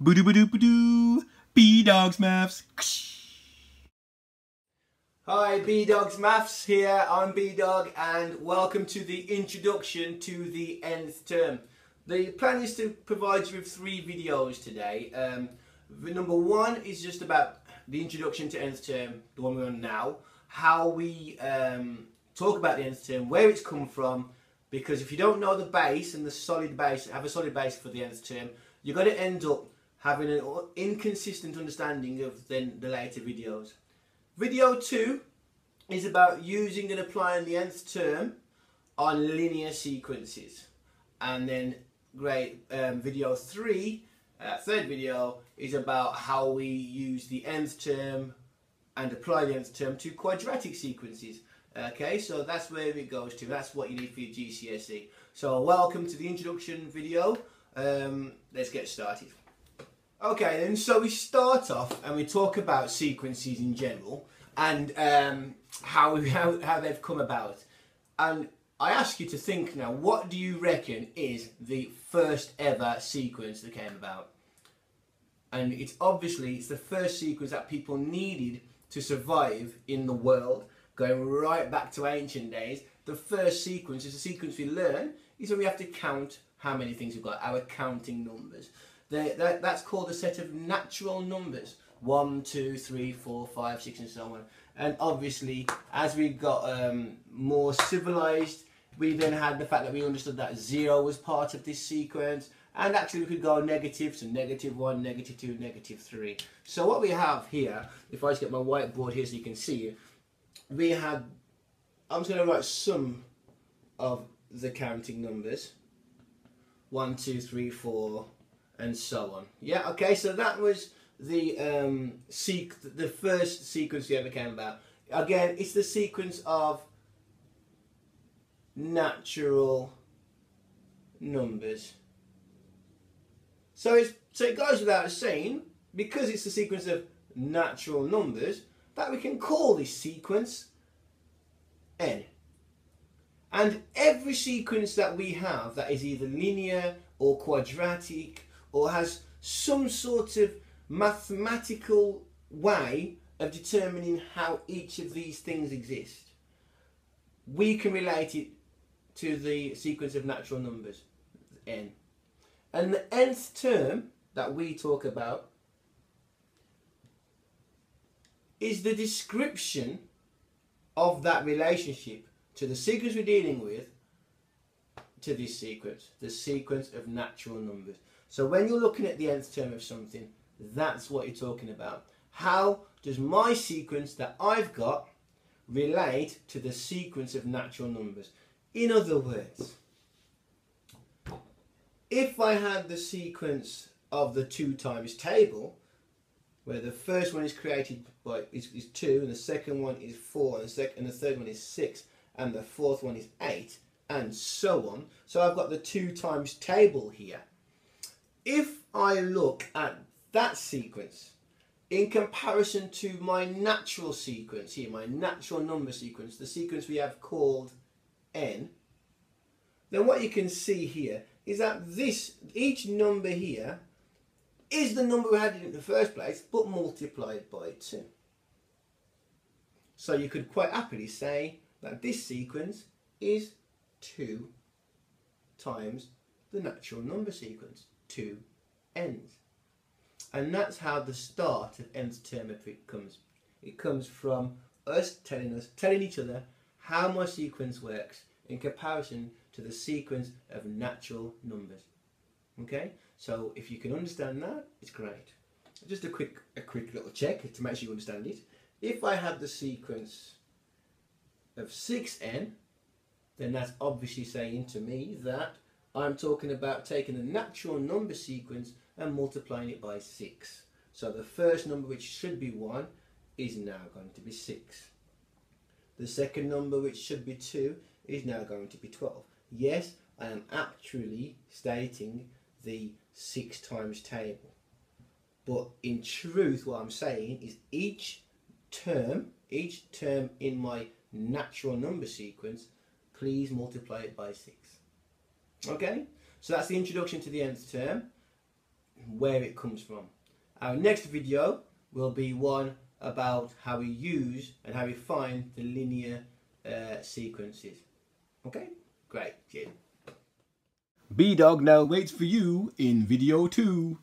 Boo-doo-boo-doo-boo-doo. B-Dogs Maths. Hi, B-Dogs Maths here. I'm B-Dog and welcome to the introduction to the nth term. The plan is to provide you with 3 videos today. Number 1 is just about the introduction to nth term, the one we're on now. How we talk about the nth term, where it's come from, because if you don't know the base and the solid base, have a solid base for the nth term, you're going to end up having an inconsistent understanding of then the later videos. Video 2 is about using and applying the nth term on linear sequences. And then video 3, third video, is about how we use the nth term and apply the nth term to quadratic sequences. Okay, so that's where it goes to. That's what you need for your GCSE. So welcome to the introduction video. Let's get started. Okay, then, so we start off and we talk about sequences in general and how they've come about. And I ask you to think now, what do you reckon is the first ever sequence that came about? And it's the first sequence that people needed to survive in the world, going right back to ancient days. The first sequence is a sequence we learn, is when we have to count how many things we've got, our counting numbers. That's called a set of natural numbers. 1, 2, 3, 4, 5, 6 and so on. And obviously as we got more civilized, we then had the fact that we understood that 0 was part of this sequence, and actually we could go negative, so -1, -2, -3. So what we have here, if I just get my whiteboard here so you can see it, we had, I'm just going to write some of the counting numbers. 1, 2, 3, 4 and so on. Yeah, okay, so that was the first sequence we ever came about. Again, it's the sequence of natural numbers. So it goes without saying, because it's the sequence of natural numbers, that we can call this sequence n. And every sequence that we have that is either linear or quadratic or has some sort of mathematical way of determining how each of these things exist, we can relate it to the sequence of natural numbers, n. And the nth term that we talk about is the description of that relationship to the sequence we're dealing with, to this sequence, the sequence of natural numbers. So when you're looking at the nth term of something, that's what you're talking about. How does my sequence that I've got relate to the sequence of natural numbers? In other words, if I had the sequence of the 2 times table, where the first one is created by is 2, and the second one is 4, and the third one is 6, and the fourth one is 8, and so on. So I've got the 2 times table here. If I look at that sequence in comparison to my natural sequence here, my natural number sequence, the sequence we have called n, then what you can see here is that each number here is the number we had in the first place, but multiplied by 2. So you could quite happily say that this sequence is 2 times the natural number sequence, 2 n's. And that's how the start of nth term comes. It comes from us telling each other how my sequence works in comparison to the sequence of natural numbers. Okay, so if you can understand that, it's great. Just a quick little check to make sure you understand it. If I have the sequence of 6n, then that's obviously saying to me that I'm talking about taking a natural number sequence and multiplying it by 6. So the first number, which should be 1, is now going to be 6. The second number, which should be 2, is now going to be 12. Yes, I am actually stating the 6 times table. But in truth, what I'm saying is each term in my natural number sequence, please multiply it by 6. Okay, so that's the introduction to the nth term. where it comes from. Our next video will be one about how we use and how we find the linear sequences. Okay, great, cheers. B-Dog now waits for you in video 2.